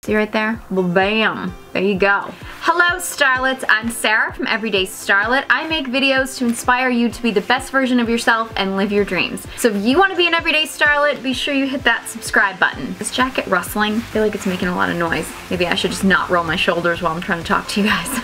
See right there? Well, bam. There you go. Hello, Starlets. I'm Sarah from Everyday Starlet. I make videos to inspire you to be the best version of yourself and live your dreams. So if you want to be an Everyday Starlet, be sure you hit that subscribe button. This jacket rustling, I feel like it's making a lot of noise. Maybe I should just not roll my shoulders while I'm trying to talk to you guys.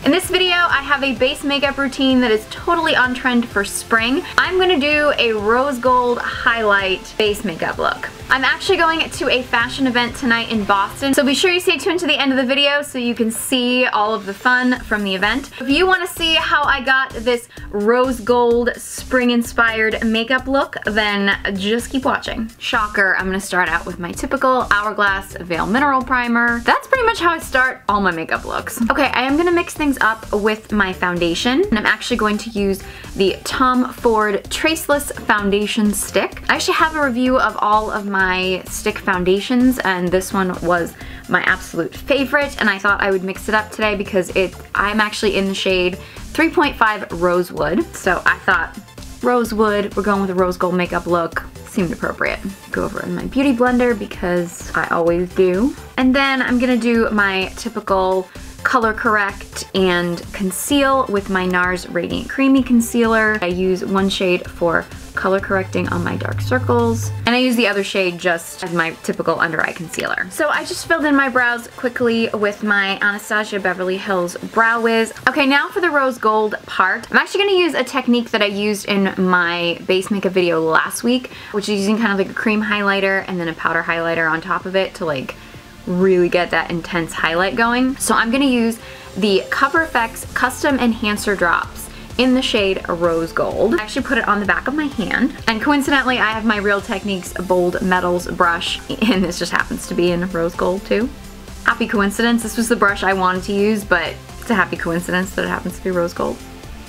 In this video, I have a base makeup routine that is totally on trend for spring. I'm gonna do a rose gold highlight base makeup look. I'm actually going to a fashion event tonight in Boston, so be sure you stay tuned to the end of the video so you can see all of the fun from the event. If you want to see how I got this rose gold spring-inspired makeup look, then just keep watching. Shocker, I'm gonna start out with my typical Hourglass Veil Mineral Primer. That's pretty much how I start all my makeup looks. Okay, I am gonna mix things up with my foundation, and I'm actually going to use the Tom Ford Traceless Foundation Stick. I actually have a review of all of my stick foundations, and this one was my absolute favorite, and I thought I would mix it up today because I'm actually in the shade 3.5 Rosewood, so I thought Rosewood, we're going with a rose gold makeup look, seemed appropriate. Go over in my beauty blender because I always do. And then I'm gonna do my typical color correct and conceal with my NARS Radiant Creamy Concealer. I use one shade for color correcting on my dark circles, and I use the other shade just as my typical under eye concealer. So I just filled in my brows quickly with my Anastasia Beverly Hills Brow Wiz. Okay, now for the rose gold part. I'm actually gonna use a technique that I used in my base makeup video last week, which is using kind of like a cream highlighter and then a powder highlighter on top of it to like really get that intense highlight going. So I'm gonna use the Cover FX Custom Enhancer Drops in the shade Rose Gold. I actually put it on the back of my hand, and coincidentally I have my Real Techniques Bold Metals brush, and this just happens to be in Rose Gold too. Happy coincidence, this was the brush I wanted to use, but it's a happy coincidence that it happens to be Rose Gold.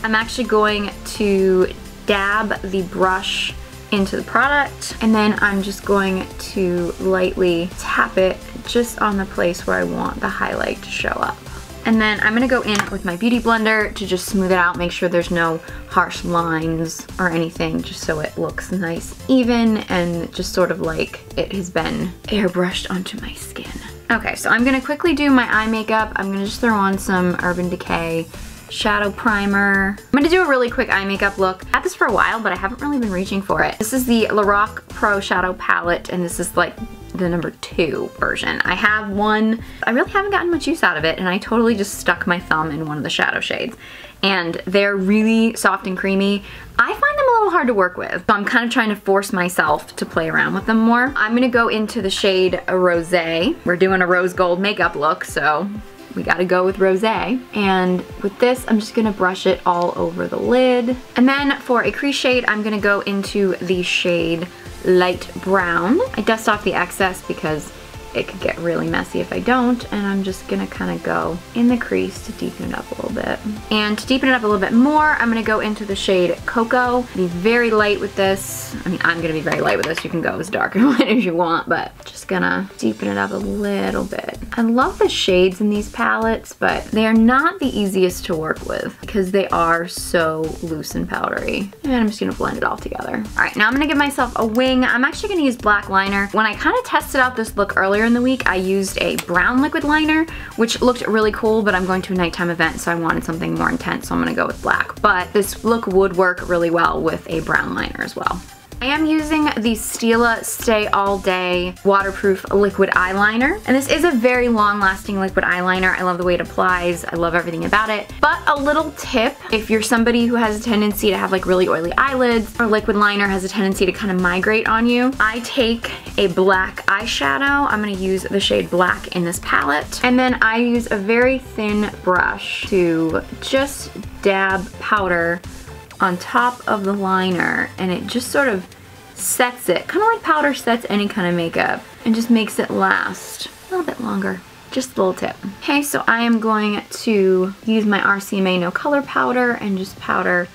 I'm actually going to dab the brush into the product, and then I'm just going to lightly tap it just on the place where I want the highlight to show up. And then I'm gonna go in with my beauty blender to just smooth it out, make sure there's no harsh lines or anything, just so it looks nice, even, and just sort of like it has been airbrushed onto my skin. Okay, so I'm gonna quickly do my eye makeup. I'm gonna just throw on some Urban Decay shadow primer. I'm gonna do a really quick eye makeup look. I've had this for a while, but I haven't really been reaching for it. This is the Lorac Pro Shadow Palette, and this is like the number 2 version. I have one, I really haven't gotten much use out of it, and I totally just stuck my thumb in one of the shadow shades. And they're really soft and creamy. I find them a little hard to work with, so I'm kind of trying to force myself to play around with them more. I'm gonna go into the shade Rosé. We're doing a rose gold makeup look, so we gotta go with rosé. And with this, I'm just gonna brush it all over the lid. And then for a crease shade, I'm gonna go into the shade Light Brown. I dust off the excess because it could get really messy if I don't, and I'm just gonna kind of go in the crease to deepen it up a little bit. And to deepen it up a little bit more, I'm gonna go into the shade Cocoa. Be very light with this. I mean, I'm gonna be very light with this. You can go as dark and light as you want, but just gonna deepen it up a little bit. I love the shades in these palettes, but they are not the easiest to work with because they are so loose and powdery. And I'm just gonna blend it all together. All right, now I'm gonna give myself a wing. I'm actually gonna use black liner. When I kind of tested out this look earlier in the week, I used a brown liquid liner, which looked really cool, but I'm going to a nighttime event, so I wanted something more intense, so I'm gonna go with black. But this look would work really well with a brown liner as well. I am using the Stila Stay All Day waterproof liquid eyeliner, and this is a very long-lasting liquid eyeliner. I love the way it applies. I love everything about it. But a little tip, if you're somebody who has a tendency to have like really oily eyelids, or liquid liner has a tendency to kind of migrate on you, I take a black eyeshadow. I'm gonna use the shade Black in this palette, and then I use a very thin brush to just dab powder on top of the liner, and it just sort of sets it, kind of like powder sets any kind of makeup, and just makes it last a little bit longer. Just a little tip. Okay, so I am going to use my RCMA No Color Powder and just powder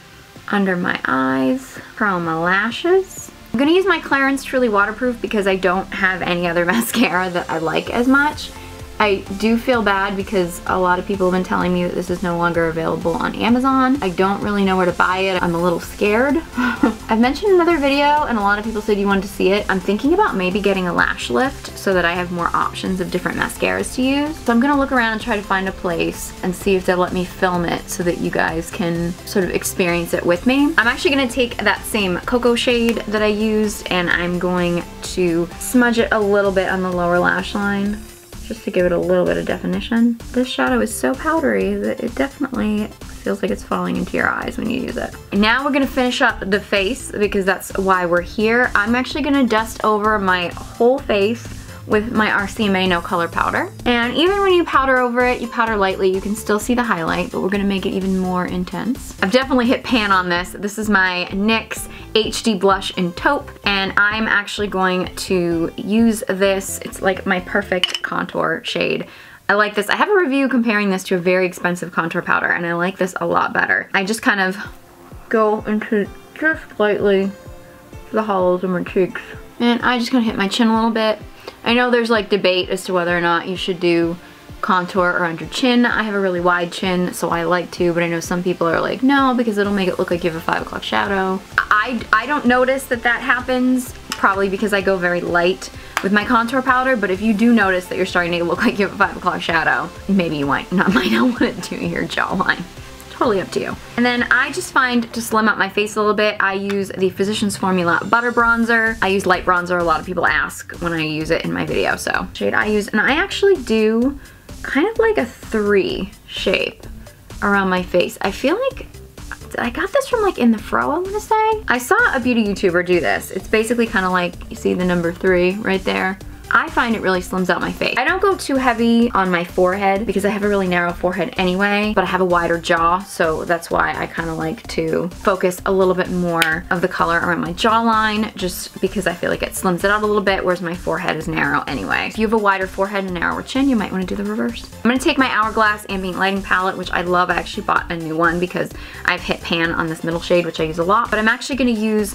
under my eyes, curl my lashes. I'm gonna use my Clarins Truly Waterproof because I don't have any other mascara that I like as much. I do feel bad because a lot of people have been telling me that this is no longer available on Amazon. I don't really know where to buy it. I'm a little scared. I've mentioned another video and a lot of people said you wanted to see it. I'm thinking about maybe getting a lash lift so that I have more options of different mascaras to use. So I'm gonna look around and try to find a place and see if they'll let me film it so that you guys can sort of experience it with me. I'm actually gonna take that same cocoa shade that I used and I'm going to smudge it a little bit on the lower lash line, just to give it a little bit of definition. This shadow is so powdery that it definitely feels like it's falling into your eyes when you use it. And now we're gonna finish up the face because that's why we're here. I'm actually gonna dust over my whole face with my RCMA No Color Powder. And even when you powder over it, you powder lightly, you can still see the highlight, but we're gonna make it even more intense. I've definitely hit pan on this. This is my NYX HD Blush in Taupe, and I'm actually going to use this. It's like my perfect contour shade. I like this. I have a review comparing this to a very expensive contour powder, and I like this a lot better. I just kind of go into just lightly the hollows of my cheeks. And I just kind of hit my chin a little bit. I know there's like debate as to whether or not you should do contour or under chin. I have a really wide chin, so I like to, but I know some people are like, no, because it'll make it look like you have a 5 o'clock shadow. I don't notice that that happens, probably because I go very light with my contour powder, but if you do notice that you're starting to look like you have a 5 o'clock shadow, maybe you might not want to do your jawline. Totally up to you. And then I just find to slim up my face a little bit, I use the Physicians Formula Butter Bronzer. I use light bronzer. A lot of people ask when I use it in my video, so shade I use. And I actually do kind of like a 3 shape around my face. I feel like I got this from like In the Fro, I want to say. I saw a beauty YouTuber do this. It's basically kind of like, you see the number 3 right there? I find it really slims out my face. I don't go too heavy on my forehead because I have a really narrow forehead anyway, but I have a wider jaw, so that's why I kind of like to focus a little bit more of the color around my jawline, just because I feel like it slims it out a little bit, whereas my forehead is narrow anyway. If you have a wider forehead and narrower chin, you might want to do the reverse. I'm going to take my Hourglass Ambient Lighting Palette, which I love. I actually bought a new one because I've hit pan on this middle shade, which I use a lot, but I'm actually going to use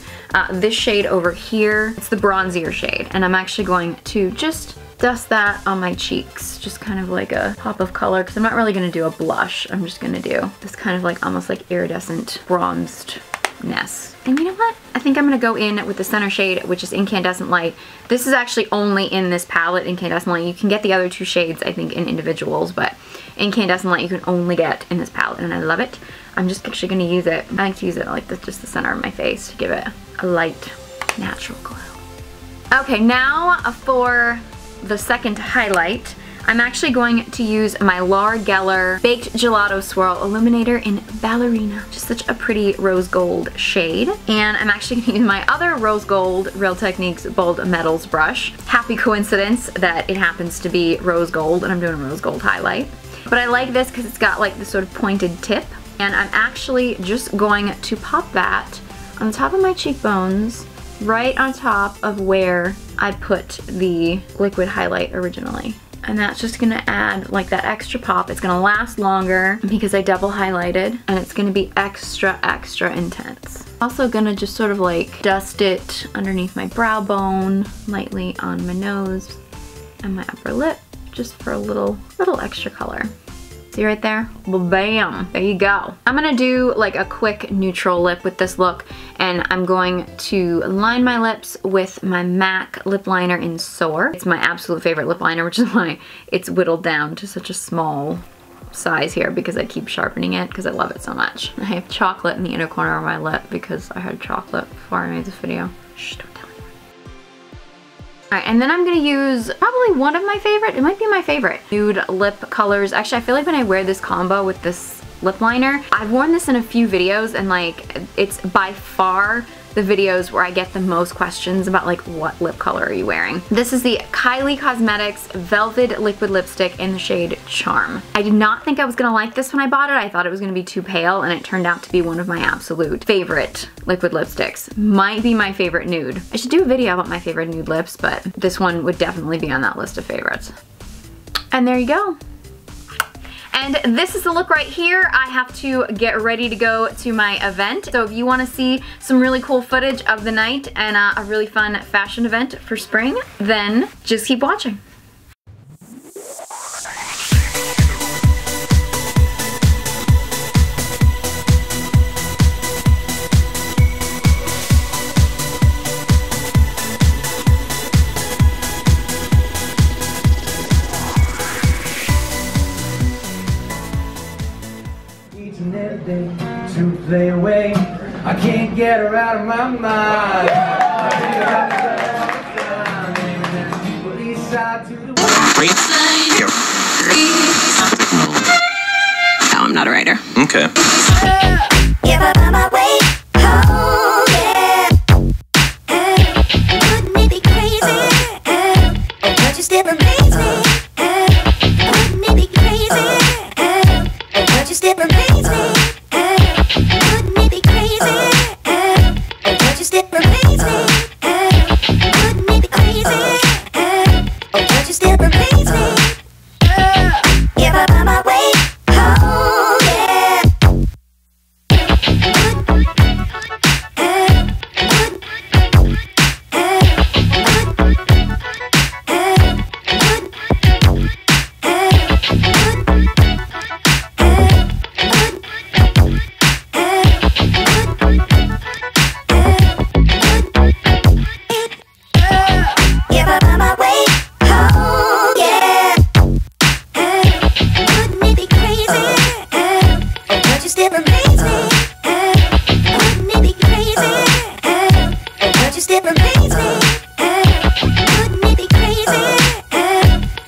this shade over here. It's the bronzier shade, and I'm actually going to just dust that on my cheeks, just kind of like a pop of color, because I'm not really going to do a blush. I'm just going to do this kind of like almost like iridescent bronzedness. And you know what? I think I'm going to go in with the center shade, which is Incandescent Light. This is actually only in this palette, Incandescent Light. You can get the other 2 shades, I think, in individuals, but Incandescent Light you can only get in this palette, and I love it. I'm just actually going to use it. I like to use it like this, just the center of my face, to give it a light, natural glow. Okay, now for the second highlight, I'm actually going to use my Laura Geller Baked Gelato Swirl Illuminator in Ballerina. Just such a pretty rose gold shade. And I'm actually going to use my other rose gold Real Techniques Bold Metals brush. Happy coincidence that it happens to be rose gold and I'm doing a rose gold highlight. But I like this because it's got like this sort of pointed tip. And I'm actually just going to pop that on the top of my cheekbones, right on top of where I put the liquid highlight originally. And that's just gonna add like that extra pop. It's gonna last longer because I double highlighted, and it's gonna be extra, extra intense. Also gonna just sort of like dust it underneath my brow bone, lightly on my nose and my upper lip, just for a little extra color. See right there? Well, bam, there you go. I'm gonna do like a quick neutral lip with this look, and I'm going to line my lips with my MAC lip liner in Soar. It's my absolute favorite lip liner, which is why it's whittled down to such a small size here, because I keep sharpening it because I love it so much. I have chocolate in the inner corner of my lip because I had chocolate before I made this video. Shh, don't tell anyone. Alright, and then I'm going to use probably one of my favorite, it might be my favorite, nude lip colors. Actually, I feel like when I wear this combo with this lip liner, I've worn this in a few videos, and like, it's by far the videos where I get the most questions about like, what lip color are you wearing? This is the Kylie Cosmetics Velvet Liquid Lipstick in the shade Charm. I did not think I was gonna like this when I bought it. I thought it was gonna be too pale, and it turned out to be one of my absolute favorite liquid lipsticks. Might be my favorite nude. I should do a video about my favorite nude lips, but this one would definitely be on that list of favorites. And there you go. And this is the look right here. I have to get ready to go to my event. So if you want to see some really cool footage of the night and a really fun fashion event for spring, then just keep watching. play away. I can't get her out of my mind. No, I'm not a writer. Okay. Give up on my way home, yeah. Wouldn't it be crazy? But you still amaze me. Wouldn't it be crazy? But you still amaze me. Wouldn't it be crazy? But you still amaze me. Wouldn't it be crazy? But you still amaze me. Give up on my way home, yeah. Give up on my way home, yeah. Wouldn't it be crazy? But you still amaze me. Wouldn't it be crazy? But you still amaze me. Wouldn't it be crazy?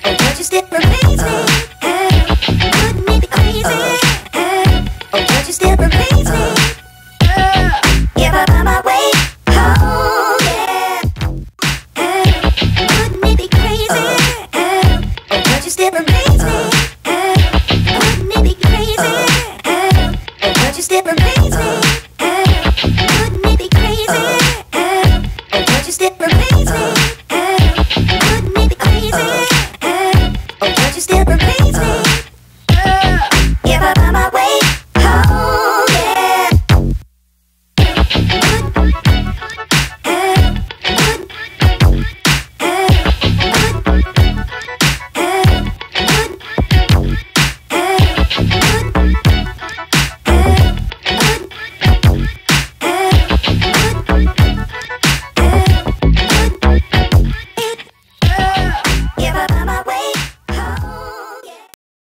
But you still amaze me. Wouldn't it be crazy? But you still amaze me. Give up on my way home, yeah. Wouldn't it be crazy? But you still amaze me. Wouldn't it be crazy? But you still amaze me. Wouldn't it be crazy? But you still amaze me. Wouldn't it be crazy? But you still amaze me.